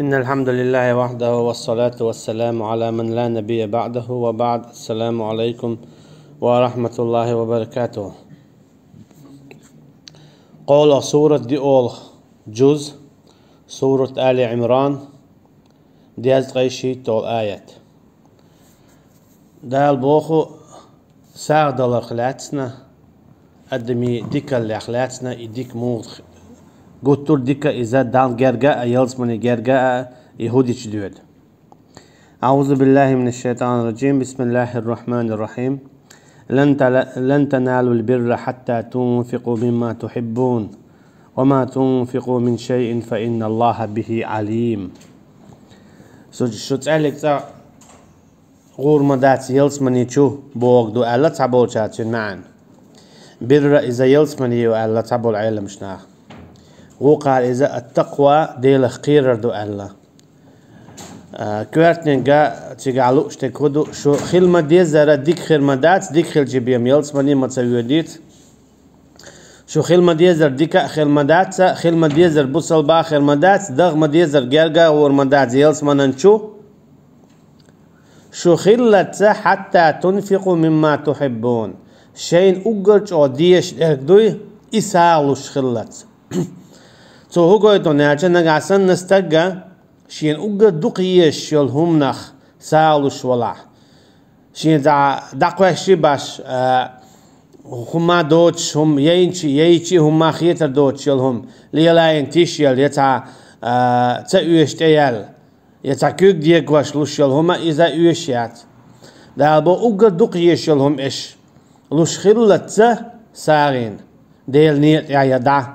إن الحمد لله وحده والصلاة والسلام على من لا نبي بعده وبعد. السلام عليكم ورحمة الله وبركاته. قول سورة دي أول جزء سورة آل عمران ديال غيشي تول آيات دال بوخو ساغ دولار خلاتنا أدمي ديكا اللي خلاتنا يديك موت قلتور ديكا إذا دال جرجاء يلز من جرجاء يهودي تشدود. أعوذ بالله من الشيطان الرجيم. بسم الله الرحمن الرحيم. لن تنالوا البر حتى تنفقوا مما تحبون وما تنفقوا من شيء فإن الله به عليم. شو تعلق غور مدات يلز من يشو بوغدو ألا تعبول شاتين معن بر إذا يلز من يو ألا تعبول عيلة مشناه وقال إذا التقوى ديل خير دو الله كوارتنين قا تيقالو اشتكودو شو خلما ديزارة ديك خير مدات ديك خير جيبيم يلس مني ما تسويديت شو خلما ديزر ديكا خير مدات خلما ديزر بوصل با خير مدات دغ ما ديزر جرجا ور مدات يلس مننشو شو خلت حتى تنفقوا مما تحبون شين أجرج أو ديش دوي إسالوش خلت تو هو قايتو ناچا نغاسن نستغا شين اوغا دوقيش يل هم نخ سالوش ولا شين داقوشي باش هما دوتش هم ييچي هما خيتر دوتش يل هم ليلاين تيش يل يتا تاويشتيال يتا كوك ديقواش لوش يل هما إذا اويشيات دالبو اوغا دوقيش يل هم إش لوش خلت سارين ديل نيت يدا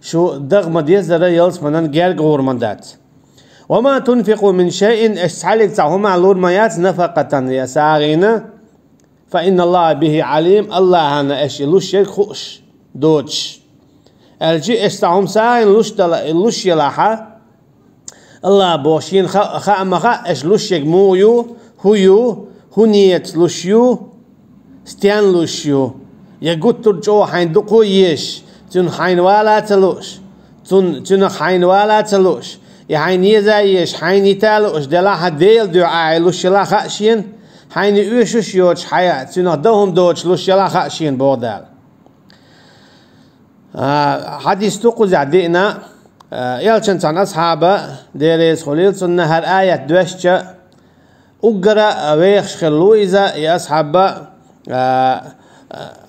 شو دغم ديزر يلس منن جرج غورمندات وما تنفقوا من شيء اسحلك تعهم لور ميات نفقة يسارين فإن الله به عليم. الله أنا إيش لوش خوش دوتش الجي استعهم سارين لوش يلاحا الله بوشين خا إيش لوش مويو هو نيت لوشيو ستيان لوشيو يقول ترجو حين دقو يش تون حين ولا تلوش تون حين ولا تلوش يحين يزايش حين يتالوش دلا هديل دعاء لوش لا خاشين حين يوشش يوش حياة تون دوهم دوش لوش لا خاشين بودال. حديث تقول عدينا يالشن عن أصحابه ديريس خليل سنة هر آية دوشة أقرأ ويخش خلو إذا يا أصحابه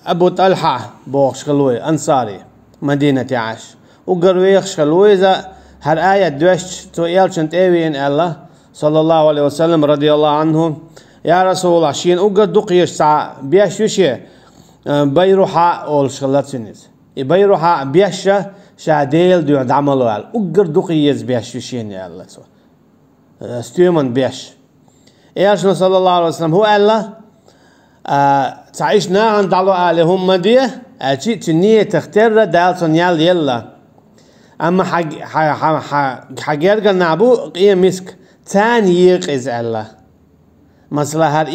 أبو طلحة بوخش خلوي أنصاري مدينة عاش وقرويخ خلوي إذا هر آية دوش تو يالشن تأوين الله صلى الله عليه وسلم رضي الله عنه يا رسول الله شين وقر دقيش ساعة بيش وشي بيروحا أول شغلات سنز بيروحا بيش شاديل دو دعملو قال وقر دقيش بيش وشين يا الله ستيومن بيش يالشن صلى الله عليه وسلم هو الله تعيشنا عند الله عليهم مديه أشي تنية تختار دالسون يال يلا أما حجرجا نابو قيم مسك تاني يقز الله مثلا هر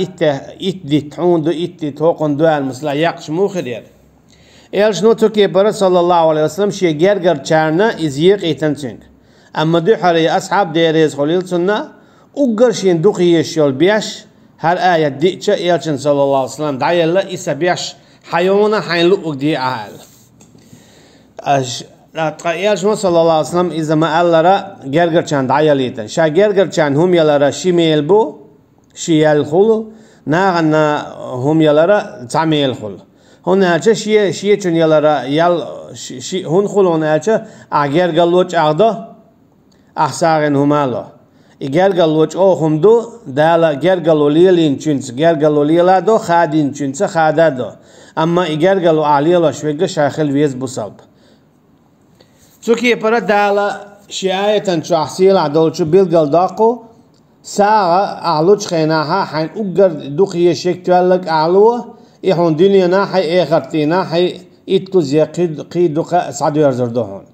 إت تحون دو إت توقن دوال مثلا يقش مو خير إيش نوتو كي برا صلى الله عليه وسلم شيء جرجر تشارنا إزيق إتنتين أما دو حري أصحاب ديريز خليل سنة وقرشين دقيش يول بيش هر آية ديتشا إيش صلى الله عليه وسلم دعي الله إسا بيش حيونا حينلقوك دي أهل إيش صلى الله عليه وسلم إذا ما قال لرا جرجر كان دعي ليتن شا جرجر كان هم يلرا شميل بو شي يلخلو ناغنا هم يلرا تعميل خل هون هالشيء شيء كان يلرا يل شي هون خلون هالشيء أجرجر لوج أعدا أحسارن هماله إجرجر لوج هم دو دالا جرجر ليلين تشنس جرجر ليلا دو خادين تشنس خادا دو أما إجرجر عليه شوية شاخل ويز بصلب سوكي برا دالا شيء تنشحسيل عدول شو بيلقل داقو ساعة أعلوش خيناها حين أجر دقية شيك تولك أعلوه إحون دنيا ناحي إخرتي ناحي إتوز يقيد دقة سعدو يرزردوهون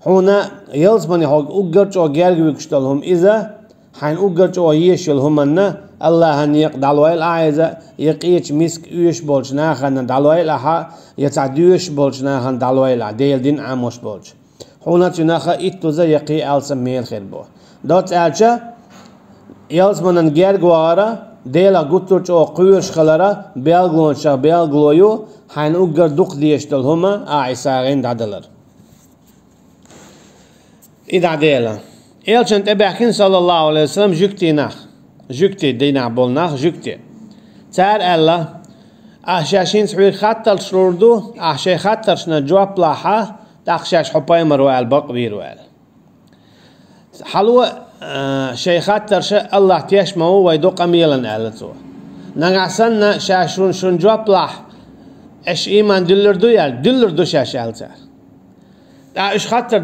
هنا يلزمني هاج أجر شو جرج ويكشتلهم إذا حين أجر شو يشلهم أنه الله هن يقدلوا الأعزة يقيش مسك يش بولش ناخن دلوا الأها يتعديش بولش ناخن دلوا الأ ديل دين عموش بولش حونات يناخا إتوزا يقي ألسا ميل خير بو دوت ألشا يلس منن جيرج وارا ديلا قطرش أو قيوش خلرا بيلغلون شا بيلغلويو حين أقر دوق ديشتل هما عيساغين دادلر إذا ديلا إلشان تبعكين صلى الله عليه وسلم جكتي ناخ جكتي دينا بولناخ جكتي تار الله أحشاشين سعير خطر شروردو أحشي خطر شنا جواب لاحا تأخشاش حباي مروال بق بيروال حلوة شي خطر شا الله تيش مو ويدو قميلا ألتو نغسن شاشون شون جواب لاح إش إيمان دلردو يال دلردو شاش ألتار إش خطر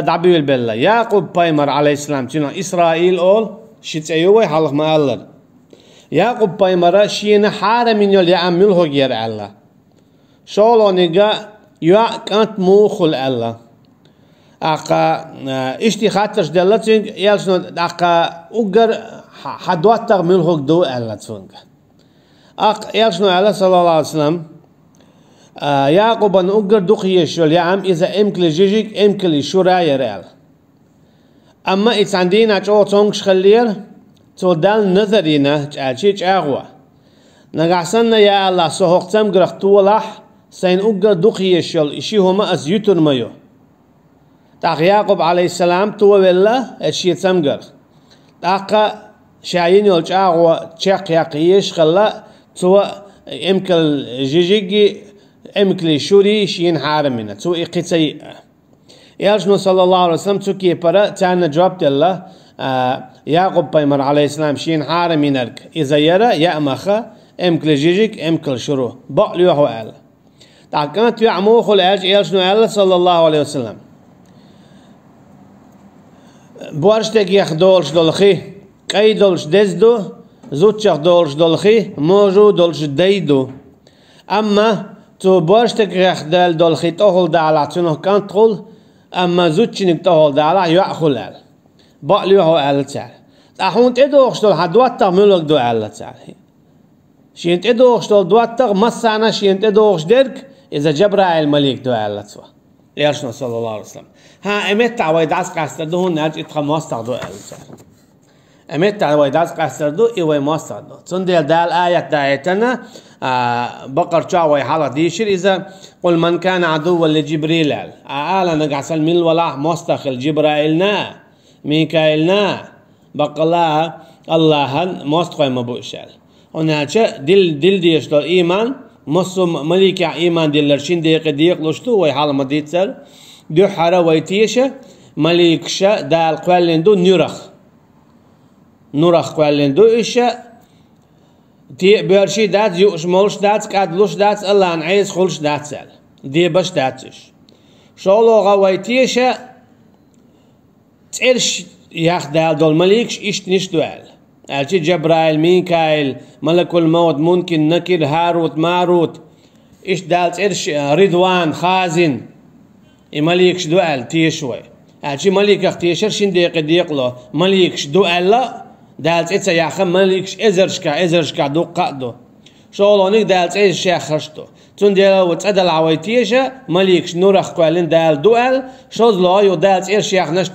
دعبيل بالله يعقوب بايمر عليه السلام تينا إسرائيل أول شيت أيوه حلق ما الله يعقوب بايمر شينا حارمين يول يعمله غير الله شولو نيجا يا كانت موخل الله أقا إشتي خاطرش دلتين يالشنو أقا أجر حدواتر ملهوك دو الله تفنج أق يالشنو الله صلى الله عليه وسلم يعقوب أن أجر دقيش يول يعم إذا إمكل جيجيك إمكل شراير ال أما إذا عندنا جو تونغش خلير تو دال نظرينا تأشيج أغوى نقعسنا يا الله سهوقتم قرق طولح سين أجر دقيش يول إشي هما أز يتر ميو تاق يعقوب عليه السلام تو ولا اشي تمغر تاق شاين يولج اغو تشق يقيش خلا تو امكل جيجي امكل شوري شين حارمنا تو اقتي يالشنو صلى الله عليه وسلم تو كي برا تانا جواب الله يعقوب بايمر عليه السلام شين حارمينك اذا يرى يامخ امكل جيجيك امكل شرو بقليو ال تاق كانت يعمو خل يالشنو الله صلى الله عليه وسلم بورشتك يخدولش دولخي كاي دولش دزدو زوتشخ دولش دولخي موجو دولش ديدو اما تو بورشتك يخدل دولخي تهول دالا تنو كنترول اما زوتشنك تهول دالا يأخل ال بقليوهو ال تعال احون تدوخش دول حدواتر ملوك دو ال تعال شين تدوخش دول دواتر مسانا شين تدوخش درك اذا جبرائيل مليك دو ال توا ياشنا صلى الله عليه وسلم ها امتع ويدعس قاستردو هون ناج اتخا ماستردو السر امتع ويدعس قاستردو ايوه ماستردو تندل دال آيات دايتنا بقر شاوي حالة ديشير إذا قل من كان عدوا لجبريل آلا نقعسل من الولاح مستخل جبرائيلنا ميكائيلنا بقلا الله مستخل مبوشال وناچه دل ديش دول إيمان مصم مليكة إيمان دلرشين ديق لشتو وي حالة مديتسر دو حرا ويتيشة مليكشة دال قوالندو نورخ قوالندو إشة تي بيرشي دات يوش مولش دات كادلوش دات الله نعيز خلش دات سال دي باش داتش شولو غويتيشة تيرش ياخ دال دول مليكش إشت نش دوال ألشي جبرائيل ميكائيل ملك الموت ممكن نكر هاروت ماروت إيش دال تيرش رضوان خازن مليكش دوال تيشوي ألشي مليك اختيشر شين ديق له مليكش دوال لا دالت إتسا ياخم مليكش إزرشكا دو قادو شولونيك دالت إيش شاخرشتو تون ديلا وتعدل عويتيشة مليكش نورخ قوالين دال دوال شوز لايو دالت إيش ياخنش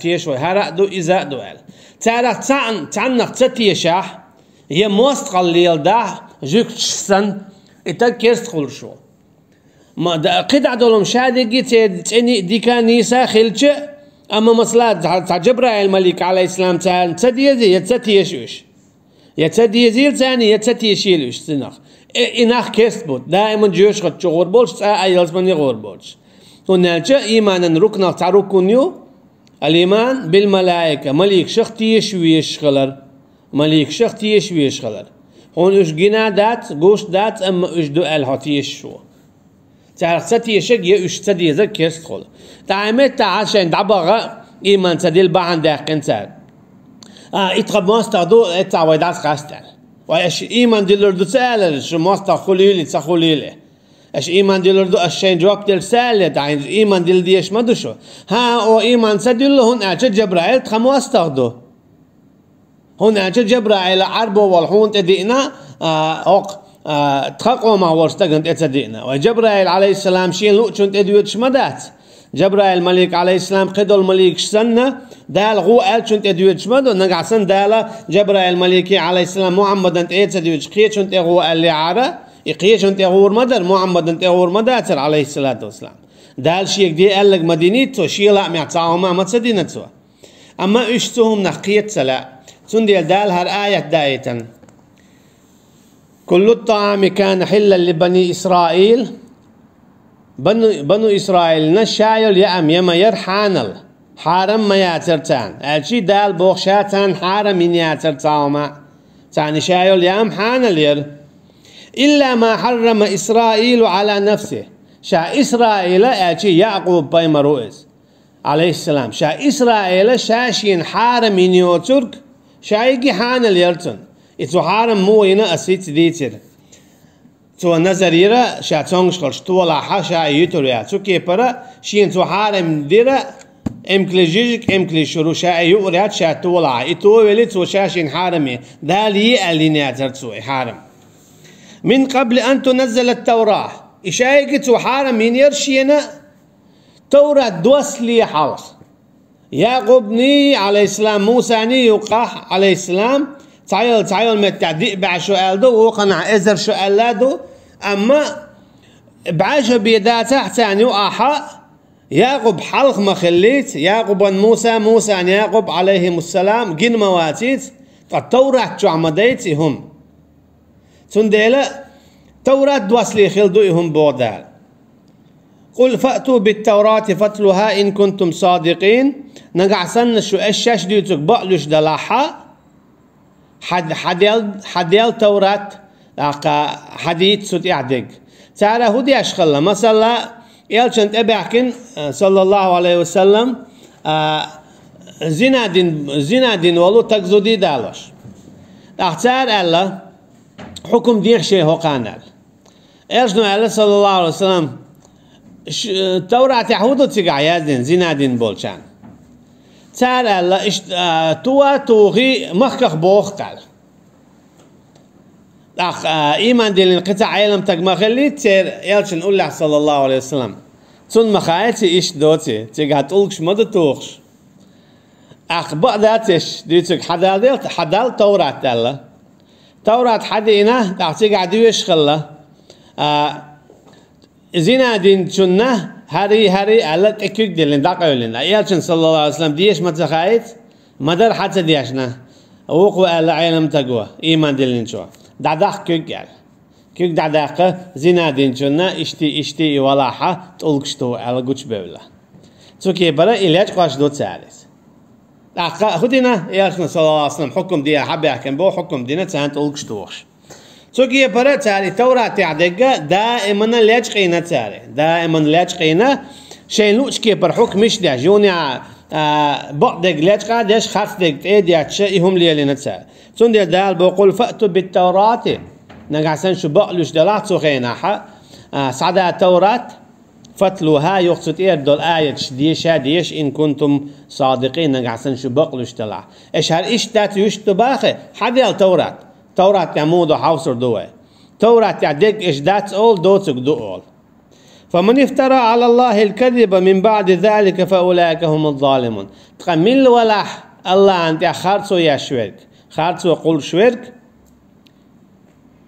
تيشوي هرق دو إزاء دوال تعرف تعنق تتيشاح هي موستقل ليل دا جوك تشسن إتاكيرست خل شو ما قد عدولهم شادقي تعني ديكا نيسا خلتش أما مصلات جبرائيل الملك عليه السلام تعالى تديزي يتتيشوش يتديزيل ثاني يتتيشيلوش سنخ إناخ كيستبوت دائما جوش خد شغور بولش أيلز من يغور بولش هنالجا إيمانا ركنا تعركونيو الإيمان بالملائكة ملك شختي يشويش خلر ملك شختي يشويش خلر هون إش جنا دات جوش دات أما إش دو الهاتيش شو تعرف ستيشك يش تديزر كيست خل تعمد عشان دعبغة إيمان تدل بعند داقن تال إتقب ماستر دو إتعودات قاستل وإيش إيمان دلر دو سالة شو ماستر خليلي تخليلي اش ايمان دلردو اشين جواب دل سالت عين ايمان دل ديش ما دوشو ها او ايمان سدل هون اجا جبرائيل تخمو استغدو هون اجا جبرائيل عربو والحون تدينا اوق تخقو ما ورستغن تدينا وجبرائيل عليه السلام شين لوچون تديوت شمدات جبرائيل ملك عليه السلام قدو الملك سنة دال غو ألشنت أدويتش مدو نقعسن دالا جبرائيل ملكي عليه السلام محمد أنت إيتس أدويتش قيتشنت أغو اللي عارة إقيتشنت أغور مدر محمد أنت أغور مداتر عليه الصلاة والسلام دال شيك دي قالك مدينيتو شي لا معطاهم ما تصدينتو أما إشتهم نقيت سلا تنديل دال هر آية دايتا كل الطعام كان حلا لبني إسرائيل بنو إسرائيل نشايل يأم يما يرحانل حارم ما ياترتان ألشي دال بوخشاتان حارم من ياترتاوما تاني شايل يأم حانل ير إلا ما حرم إسرائيل على نفسه شا إسرائيل ألشي يعقوب بايمروئز عليه السلام شا إسرائيل شاشين حارم من يوترك شايقي حانل يرتن إتو حارم مو هنا أسيت ديتر تو نظريرا شا تونغشخلش تو ولا حاشا يتوريا تو كيبرا شين تو حارم ديرا امكليجيك امكليشرو شا يوريات شا تو ولا إتو ولي تو شاشين حارمي دالي اللي ناتر تو حارم من قبل أن تنزل التوراة إشايك تو حارم من يرشينا توراة دوسلي حلق يعقوبني عليه السلام موسى ني يقح عليه السلام تعيل متعدي بعشو ألدو وقنع إزر شو ألادو أما بعشو بيداته حتى يقح يعقوب حلق مخليت يعقوب موسى يعقوب عليهم السلام جن مواتيت التوراة شو عمديت هم تنديلا توراة دوسلي خلدو هم بودال قل فأتوا بالتوراة فاتلوها إن كنتم صادقين نقعسن شو الشاش ديوتك بقلوش دلاحة حديل توراة حديث سوت يعدق تعالى هدي أشخلا مثلا يالشنت أبعكن صلى الله عليه وسلم زنادين ولو تقزودي دالوش اختار الله حكم دير شيء هو قانال إيرجنو الله صلى الله عليه وسلم توراة يهودو تقع يازدين زنادين بولشان تعال الله توا توغي مخكخ بوختال إيمان دين القطع عالم تقمخلي تير يالشن أولح صلى الله عليه وسلم تون مخايتي إيش دوتي تيقع تقولكش مدى توغش بقداتش ديتك حدال توراة الله توراة حدينا تقع ديوش خلا زنادين شنه هاري على تكيك دلين داقيولنا يالشن صلى الله عليه وسلم ديش ما تخايت مدر حتى ديشنا وقوا على عالم تقوى إيمان دلين شو دعداق كيك قال كيك دعداق زنادين شنه اشتي ولاحة تقولكشتو على قوش بولا تسوكي برا إلياج قاش دو تسالس خدينا يالشن صلى الله عليه وسلم حكم دي حبي أحكم بو حكم دينا تسان تقولكشتوش سوكي برا تاري توراة تعدقة دائما لاجقينا تاري دائما لاجقينا شيء لوش كي برحوك مش دا جوني بعدك لاجقة داش خاصدك ايديات شيء لي لنا تاري سندي دال بقول فأتوا بالتوراة نقعسن شو بقلوش دلات سوخينا صعدا التوراة فتلوها يقصد دول آية ديش إن كنتم صادقين نقعسن شو بقلوش دلع إيش هالإيش تات يشتو باخي حدي التوراة توراة يمود حوصر دوه توراة يعدك إيش that's all دوتك دو all فمن افترى على الله الكذب من بعد ذلك فأولئك هم الظالمون تقمل ولح الله أنت خارسو يا شويرك خارسو قول شويرك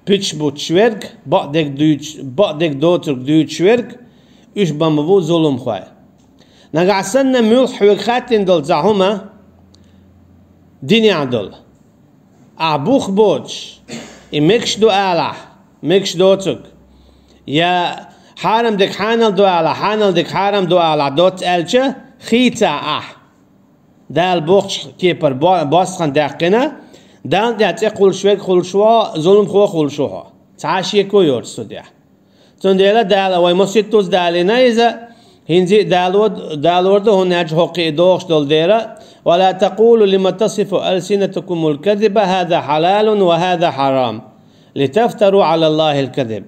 بيتش بوت شويرك بعدك دوتك دوت شويرك إيش بمبو ظلم خواي نقعسن ملح وخاتن دول زعهما ديني عدل أبوخ بوتش إمكش دو آلح مكش دوتك يا حارم دك حانل دو آلح حانل دك حارم دو آلح دوت ألشة خيتا دال بوخش كيبر باسخن داقنا دال دات يقول شويك خل شوا ظلم خل شوها تعاشي كو يورسو ديا تنديلا دال ويمسيتوز دالينا إذا هنزي دالورد هناج حقي دوخش دول ديرا ولا تقولوا لما تصف ألسنتكم الكذب هذا حلال وهذا حرام لتفتروا على الله الكذب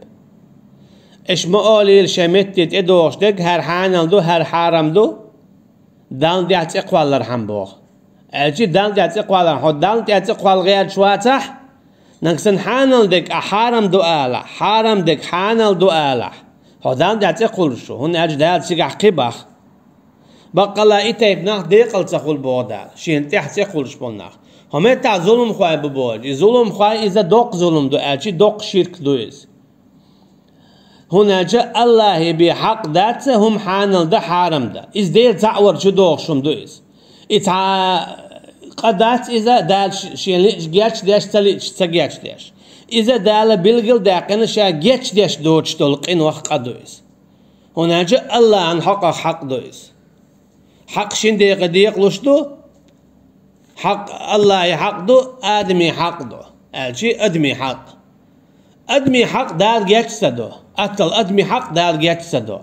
إيش مقولي الشمتت إدوخش دك هر حانل دو هر حرام دو دال دي أتقوى الرحم بوخ أجي دال دي أتقوى الرحم دال دي أتقوى الغير شواتح نقصن حانل دك أحرام دو آلح حرام دك حانل دو آلح هدان دي أتقول شو هن أجدال سيقع قبخ بقلا إتايب ناخ ديقل تخول بودال شين تحت تخولش بوناخ هم تا ظلم خواهي ببوج ظلم خواهي إذا دوق ظلم دو ألشي دوق شرك دويز هنا جاء الله بحق داته هم حانل ده حارم ده إز ديل تعور شو دوق شم دويز قدات إذا دال شين جاتش داش تجاتش داش إذا دال بلغل داقنا شا جاتش داش دوش تلقين وقت قدويز هنا جاء الله عن حق دويز حق شين ديق ديق لشدو حق الله حق دو آدمي حق دو ألشي أدمي حق أدمي حق دال جاتشدو أتل أدمي حق دال جاتشدو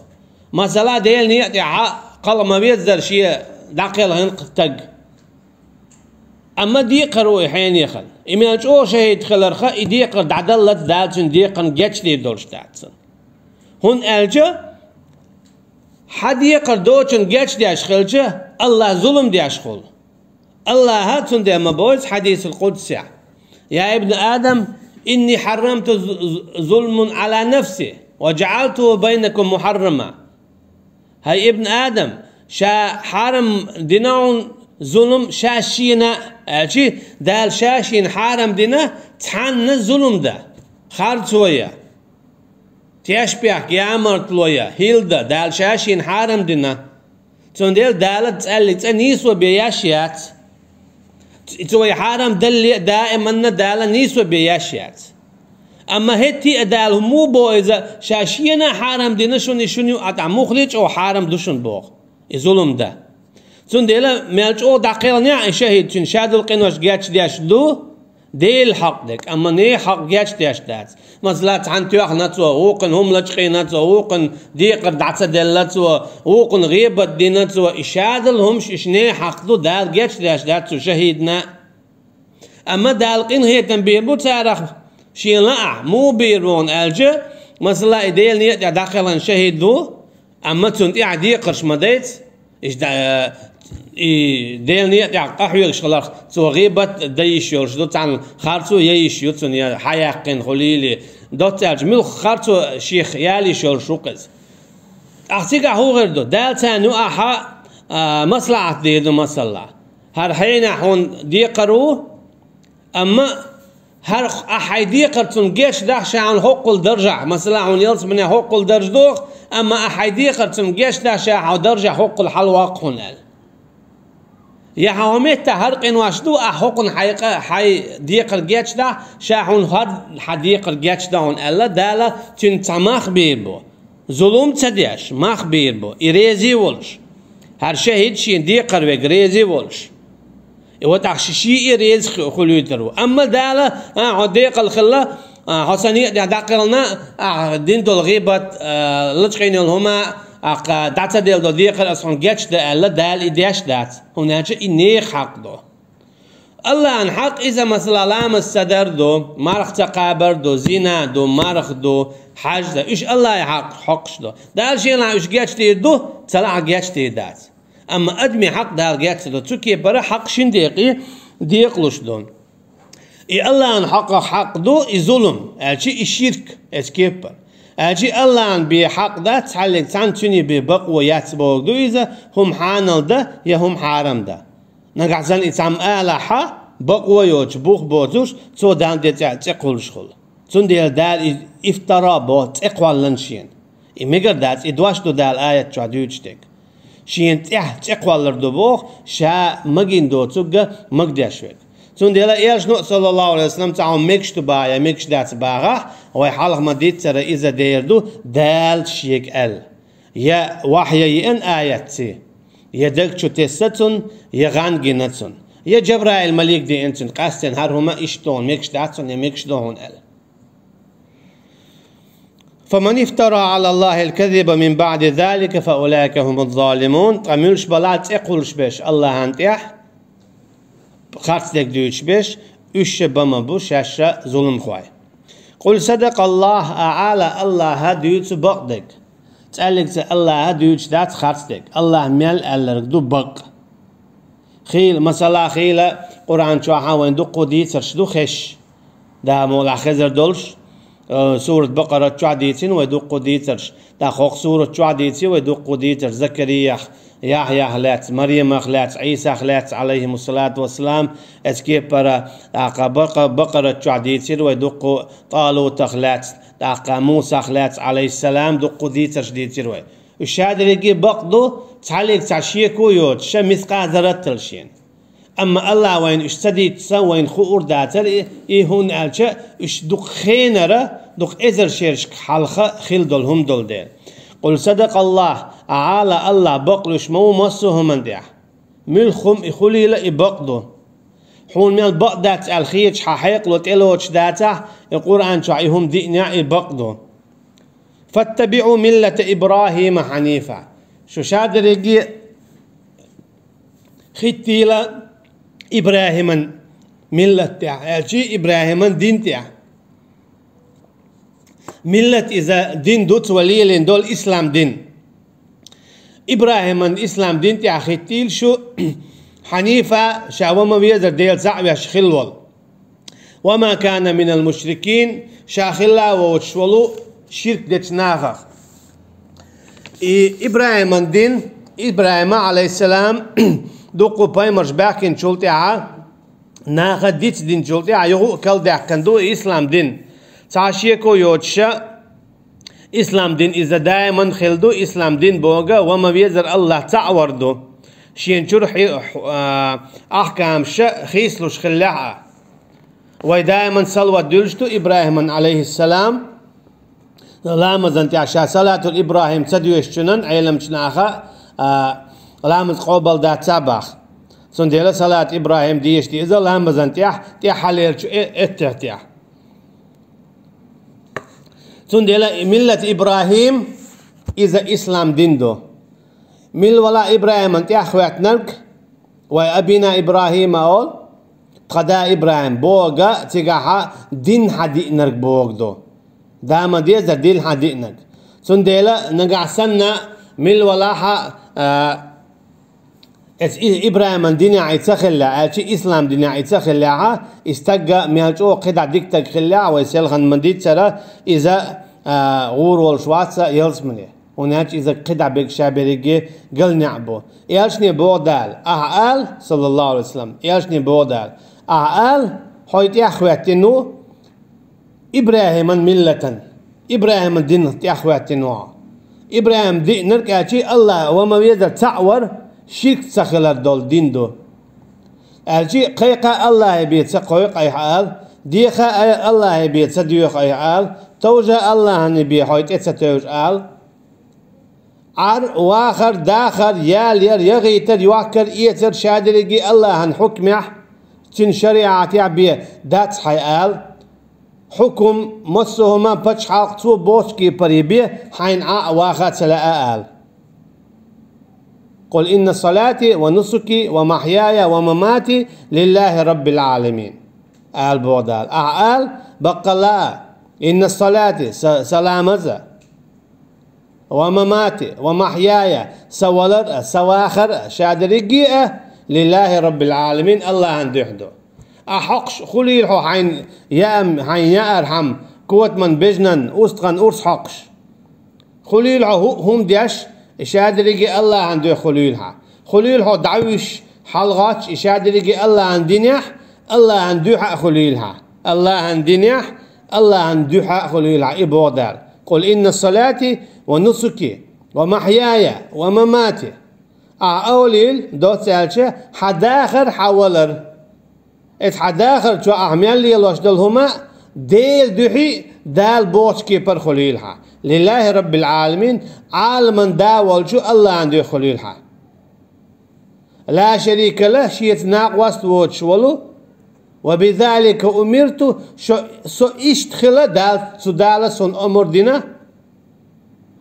مثلا ديل نيتي حق قال ما بيتزر شيء داقل هنقتق أما ديق روي حين يخل إمانش أو شهيد خلرخا يديق دعدلت دالشن ديقن جاتش دي دولش داتسن هون ألجا حد يقر دوچن جاتش دياش خلجا الله ظلم دياش خل الله هاتون دي مبوز حديث القدسي يا ابن آدم إني حرمت ظلم على نفسي وجعلته بينكم محرما هاي ابن آدم شا حرم ديناون ظلم شاشينا أجي دال شاشين حرم دينا تحن الظلم ده خارج ويا تيشبيح يا مرتلويا هيلدا دال شاشين حرم دينا تندل دالت تسألت نيسو بياشيات توي حرم دل دائما دال نيسو بياشيات اما هتي دال مو بو اذا شاشينا حرم دينا شنو اتع مخلج او حرم دوشن بو ظلم ده تندل مالج او دقيل نيا شهيد تن شادل قنوش جاتش داش دو ديل حق دك اما ني حق جاتش داش دات مثلا عن توخ نتو وقن هم لجقي نتو وقن ديق دعت دلتو وقن غيبة دينتو اشادل همش اشني حق دو دال جاتش داش داتو شهيدنا اما دال قن هي تنبيه بو تارخ شين لا مو بيرون الجا مثلا ديل نيت داخلا شهيد دو اما تنت عدي قرش مديت ايش ديل نيت قحوي شغلار تو غيبة دايش يورش دوت عن خارتو ييش يوتن يا حياقين خليلي دوت ميل خارتو شيخ يالي شول شوقز احتيقا هو غير دو دال تانو احا مصلحة ديدو مصلحة هر حين حون ديقرو اما هر احي ديقرتون جيش داخشا عن حق الدرجة مثلا عن يلس من حق الدرج دوخ اما احي ديقرتون جيش داخشا عن درجة حق الحلواق هنال يا حواميت هرقن واشدو أحقن حقيقة حي ديقر جاتش دا شاحون هاد حديقر جاتش داون ألا دالا تنتماخ بيربو ظلم تديش ماخ بيربو إريزي ولش هر شهيد شين ديقر ويق ريزي ولش وتعششي إريز خلوترو أما دالا ديق الخلا حسنية داقلنا دين دول غيبت لجقين الهما دات ديل دو ديقر أصلا جاتش دا ألا دال إدياش دات هناك إني حق دو الله عن حق إذا مثلا لامس صدر دو مرخ تقابر دو زنا دو مرخ دو حاج دو إيش الله حقش دو دال شيء لا إيش جاتش دو تلا جاتش دات أما أدمي حق دال جاتش دو تكي برا حق شين ديقي ديقلش دون إي الله عن حق دو ظلم أشي الشرك أسكيبر أجي الله عن بحق ده تحلق تانتوني ببقوة ياتبوك دو إذا هم حانل ده يا هم حارم ده نقعزان إتعام آلحة بقوة يوش بوخ بوزوش تو دان دي تقول شخول تون ديال دال افترا بو تقوال لنشين إميقر دات إدواش دو دال آيات شعدوش تك شين تقوال لردو بوخ شا مجين دو تقى مقداشوك تون ديلا إيش نو صلى الله عليه وسلم تعاون ميكش تبايا ميكش دات باغا هو حالق ما ديت ترى إذا ديردو دال شيك ال يا وحي ين آياتي يا دلك شو تستن يا غانجينتن يا جبرائيل مليك دي انتن قاستن هرهما إشتون ميكش داتن يا ميكش دون ال فمن افترى على الله الكذب من بعد ذلك فأولئك هم الظالمون قميلش بلات اقولش بيش الله هانتيح خارج دوش بيش üç bama bu şaşa zulüm خوي قل صدق الله أعلى الله هديت بقدك تسألك الله هديت دات خارجك الله مال ألرك دو بق خيل مثلا خيل قرآن شو حاول دقو دي ترشدو خش ده مولا خزر دولش سورة بقرة شو عديتين ودقو دي ترش ده خوق سورة شو عديتي ودقو دي ترش زكريا يحيى خلات مريم خلات عيسى خلات عليهم الصلاة والسلام اسكي برا بقرة تعدي تروي دقو طالوت خلات موسى خلات عليه السلام دقو دي تشدي تروي الشهادة اللي بقدو تعليق تعشيكو يوت شمسقا ذرتلشين أما الله وين اشتدي تسوين خور داتر هون ألشة اش دق خينرة دق إزر شيرش حلقة خلدل هم دل دير قل صدق الله على الله بقلش مو مصهم من ديح ملخم إخليل إبقدو حون من البقدات الخيج ححيق لتلوش داتا القرآن شعيهم دينا إبقدو فاتبعوا ملة إبراهيم حنيفا شو شادر يجي ختيلة إبراهيم ملة تاع شي إبراهيم دين تاع ملة إذا دين دوت وليلين دول إسلام دين إبراهيم إسلام دين تاع ختيل شو حنيفة شاوما بيزر ديل زعبي شخلول وما كان من المشركين شاخلا ووتشولو شرك دتناخ إبراهيم دين إبراهيم عليه السلام دوقو بايمرش باكين شولتي ناخد ديت دين شولتي يغو كل داك كندو إسلام دين تعشيكو يوتشا إسلام دين إذا دائما خلدو إسلام دين بوغا وما بيزر الله تعوردو شينشور أحكام شا خيسلوش خلاها ودائما صلوات دلشتو إبراهيم عليه السلام لامز انت عشان صلاة الإبراهيم تدويش شنن علم شناخا لامز قبل دا تباخ سنديلا صلاة إبراهيم ديش دي إذا لامز انت تي حليل اتتيح سنديلا ملة إبراهيم إذا إسلام دين دو مل ولا إبراهيم انت أخوات نرك وأبينا إبراهيم أول قدا إبراهيم بوغا تيغاها دين حدي نرك بوغ دو داما ديزا دين حدي نرك سنديلا نقع سنة مل ولاها إبراهيم دين عيتخلع أشي إسلام دين عيتخلعها استجى مهجو قدع ديك خلع ويسلخن من ديت سرا إذا غور والشواتسا يلسمني وناج إذا قدع بيك شابريجي قل نعبو إياشني بودال أهال صلى الله عليه وسلم إياشني بودال أهال حيث أخواتنو إبراهيم ملة إبراهيم دين أخواتنو إبراهيم دين نركاتي الله وما يقدر تعور شيك سخلر دول دين دو الجي قيقة الله يبيت سقويق أي حال ديخة الله يبيت سديوخ أي حال توجه الله نبي حيث اتستوج آل عر واخر داخر يال يغيتر يوكر إيتر شادرقي الله هن حكمه تن شريعة يعبيه داتس حي آل حكم مصهما بچ حلقتو بوشكي بريبيه حين واخر سلاء آل قل إن صلاتي ونسكي ومحياي ومماتي لله رب العالمين آل بودال آل بقلا إن الصلاة سلامزة ومماتي ومحياي سولر سواخر شادرقية لله رب العالمين الله عندحدو أحقش خليل حين يأرحم قوة من بجنن أستغن أرس حقش خليل هم ديش إشادرقي الله عنده خليلها دعوش حلغات إشادرقي الله عندنيح الله عنده حق خليلها الله عندنيح الله عنده حق خليلها إبودار قل إن الصلاة ونسكي ومحياي ومماتي أوليل دوت سالشة حداخر حولر حداخر شو أعمال لي الله شدلهما ديل دحي دال بوشكي بر خليلها لله رب العالمين عالما داول شو الله عنده خليلها لا شريك له شيت ناقوست وتشولو وبذلك أمرت سو اشتخل دال سدال سن أمر دينا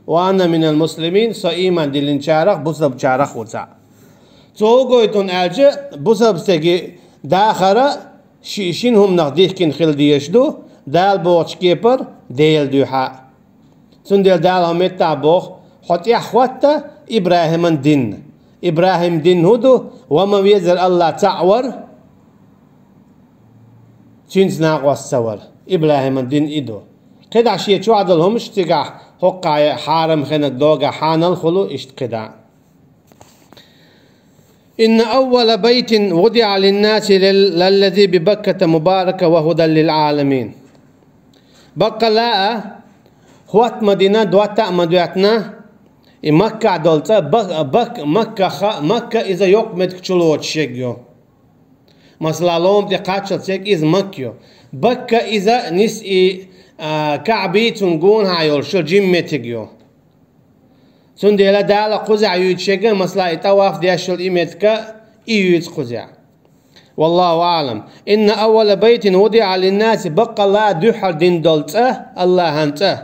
وأنا من المسلمين سو إيمان دلين شارخ بسب شارخ وتسع سو قويتون ألجي بسب سجي داخرة شينهم نقديش كن خل ديشدو دال بوش كيبر ديل دوحا سندل دال هم يتابوخ حتى أخواتا إبراهيم دين إبراهيم دين هدو وما ويزر الله تعور شينس ناقوس سور إبراهيم دين إدو قد عشية شو عدلهم اشتقاح حقا حارم خنق دوغا حانل خلو اشتقدا إن أول بيت وضع للناس للذي ببكة مباركة وهدى للعالمين. بقى لا هوت مدينة دوتا مدواتنا مكة دولتا بك مكة إذا يقمت كشلوت شيء مثلا لوم تقاتل شيء إذا مكة بكة إذا نس كعبي تنقون هايول شو جيمتيجيو سندلا دالا قزع يوتشيغا مثلا يتواف دياشل إيمتكا إيوت قزع. والله أعلم. إن أول بيت وضع للناس بقى لا دحر دين دولته الله هنته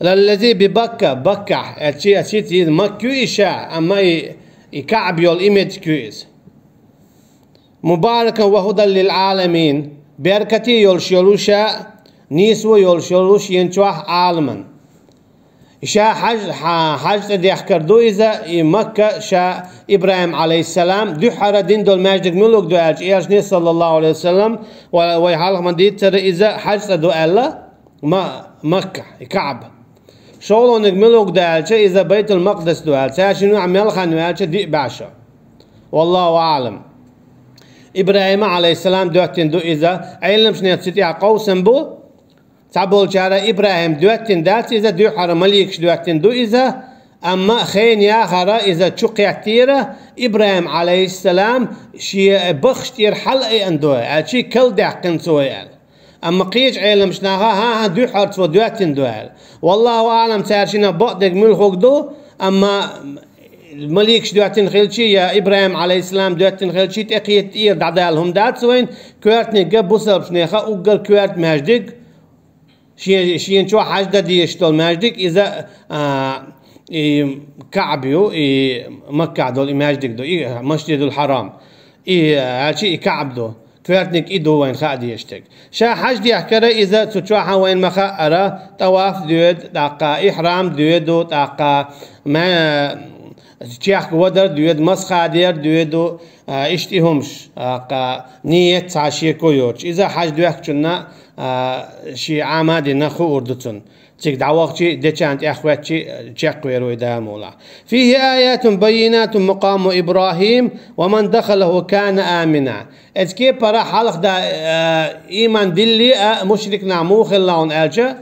للذي ببكة بكة أشي مكة إشاء أما يكعب يول إيمت كويس مباركا وهدى للعالمين بركتي يلشلوشا نيسو يلشلوش ينتوح عالما شا حج تدي أحكردو إذا مكة شا إبراهيم عليه السلام دحر دين دول ماجدك ملوك دو ألج إيش صلى الله عليه وسلم ويحالك من دي ترى إذا حج تدو ألا مكة كعب شغلونك ملوك دو ألج إذا بيت المقدس دو ألج شنو عمل خانو ألج دي باشا. والله أعلم. إبراهيم عليه السلام دوتين دو إذا علم شنو تستطيع قوسا بو تعبول جارة إبراهيم دوتين دات إذا دو حرم مليكش دوتين دو إذا أما خين يا خرا إذا تشقي كتيرة إبراهيم عليه السلام شي بخشتير حلقي أندوه أشي كل دعقن سويال أما قيج علم شناها ها دو حرت ودوتين دوال. والله أعلم تارشينا بقدك ملخوك دو أما مليكش دوتين خلشي يا إبراهيم عليه السلام دوتين خلشي تقيت إير دعدالهم دات سوين كوارتني قبو سرب شنيخا أقل كوارت ماجدك شين شو حاجة دي يشتغل ماجدك إذا كعبيو مكة دول ماجدك دو مسجد الحرام هالشي كعب دو كوارتنك إدو وين خادي يشتك شا حاجة دي أحكرا إذا تشوحا وين مخا أرى طواف دود تاقا إحرام دودو تاقا ما تشيخ ودر دويد مسخة دير دويدو اشتيهمش نية عشيكو يورش إذا حاج دويك كنا شي عامادي نخو أردتن تيك دعوقتي ديشانت أخواتي تشيك ويرو مولا. فيه آيات بينات مقام إبراهيم ومن دخله كان آمنا. اتكي برا حلق دا إيمان دلي مشرك نعمو خلاون ألجا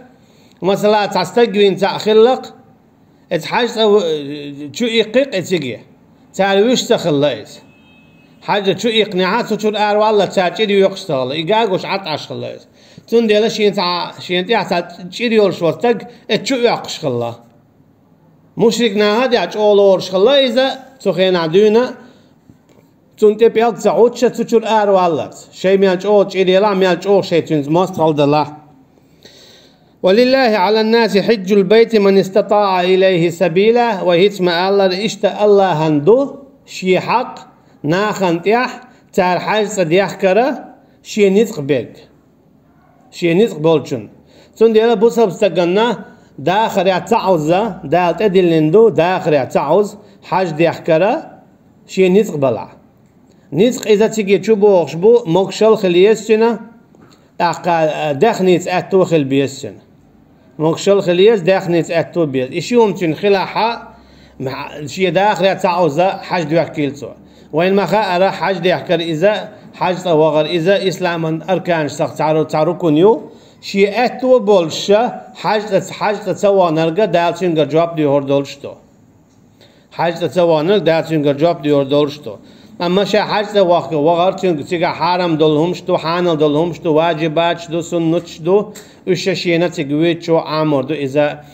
مثلا تستقوين تأخلق اتحاج شو يقيق اتجي تعالوش تخلص حاجة شو يقنعات وشو الآر والله تاجر يقصل يجاوش عطش خلص تندي لا شين تاع تشيريول شوتك اتشو يقش خلا مشركنا هذا أولورش خلا إذا تخين عدونا تنتي بيال تعودش تشو الآر والله شيء ميالش أو تشيريلا ميالش أو شيء تنز ماستر الله. ولله على الناس حج البيت من استطاع إليه سبيلا وهيتم الله إشتا الله هندو شي حق ناخن تيح تار حاج صديح كرا شي نطق بيك شي نطق بولشن تون ديلا بوسا بستقنا داخل يعتعوزا دا تدلندو داخل يعتعوز حاج ديح كرا شي نطق بلع نطق إذا تيجي تشوبو خشبو موكشل خليسنا أقا دخنيت أتو خل بيسن موكشل خليس دخنيت أتو بيس إشي يمكن خلاحة شي داخل تعوزة حاج دو يحكيلتو وين ما خا حاج دو يحكر إذا حاج وغر إذا إسلاما أركان سخ تعرو كونيو شي أتو بولشة حاج تتسوى نرجع دالشين جواب دي هردولشتو حاج تتسوى نرجع دالشين جواب دي هردولشتو أما شا حاجة وغر تيجا حرام دولهمش دو حانل دولهمش دو واجبات دو سنتش دو وشاشينا تيجويت شو عامر دو إذا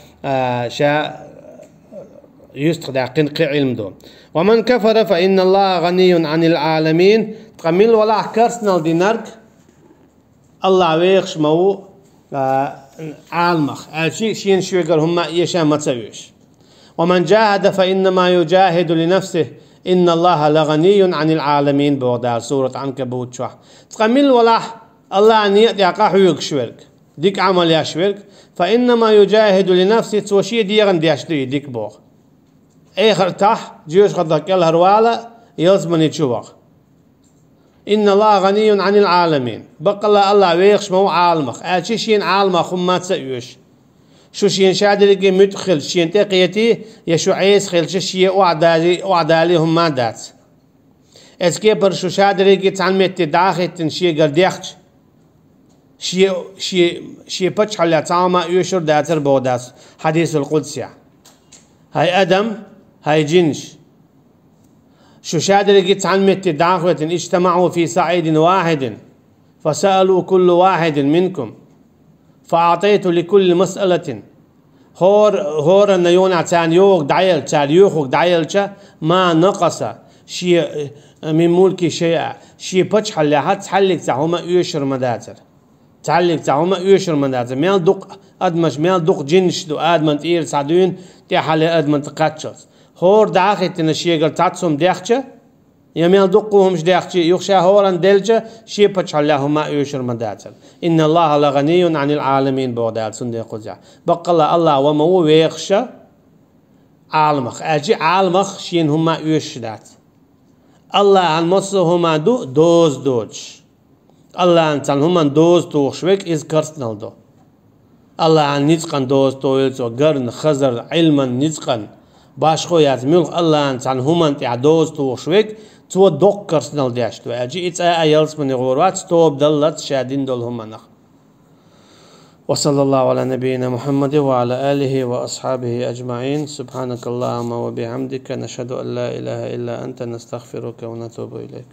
شا يستخدع قنق علم دو. ومن كفر فإن الله غني عن العالمين تقميل ولا كرسنال دينارك الله ويخش مو عالمخ الشيء شين شويقر هم يشا ما تسويش. ومن جاهد فإنما يجاهد لنفسه إن الله لغني عن العالمين بودار سورة عنكبوت شوح تقمل ولا الله أن يقع حيوك شويرك ديك عمل يا شويرك فإنما يجاهد لنفسه توشي ديغن دياشتري ديك بوغ اخر تح جيوش خدك الهرواله يلزمن يتشوغ إن الله غني عن العالمين بقى الله ويخش مو عالمخ أشي شين عالمخ ما تسويش شو شين شادري مدخل شين تقيتي يشو عيس خل شيء وعدالي هم ما دات اسكي بر شو شادريكي تعلمت داخت شي قرديخش شي بتش حلا تعما يشر داتر بوداس حديث القدسي هاي ادم هاي جنش شو شادريكي تعلمت داخت اجتمعوا في صعيد واحد فسألوا كل واحد منكم فأعطيت لكل مسألة هور النيون عتان يوغ دعيل تال يوخوغ دعيل ما نقص شي من ملكي شيء شي بتش حلا هات حلك تعهما يشر مداتر تعلق تعهما يشر مداتر ميل دق أدمش ميل دق جنش دو أدمن تير سعدون تي حلا أدمن تقاتشوس هور داخت نشيغل تاتسوم ديخشة يميل دقوهمش ديخشة يخشى هوران دلجة شي بتش حلا هما يشر مداتر إن الله لغني عن العالمين بودال سندي قزع بقى الله ومو ويخشى عالمخ أجي عالمخ شين هما يشدات الله عن مصر هما دوز دوج الله عن تن هما دوز توخشوك إز كرسنال دو الله عن نزقن دوز تويلتو قرن خزر علما نزقن باشخو يازميلخ الله عن تن هما تع دوز توخشوك تو دوق كرسنال دياشتو أجي إتسا أيالس من غورات ستوب دلت شادين دول هما نخ وصلى الله على نبينا محمد وعلى آله وأصحابه أجمعين سبحانك اللهم وبحمدك نشهد أن لا إله إلا أنت نستغفرك ونتوب إليك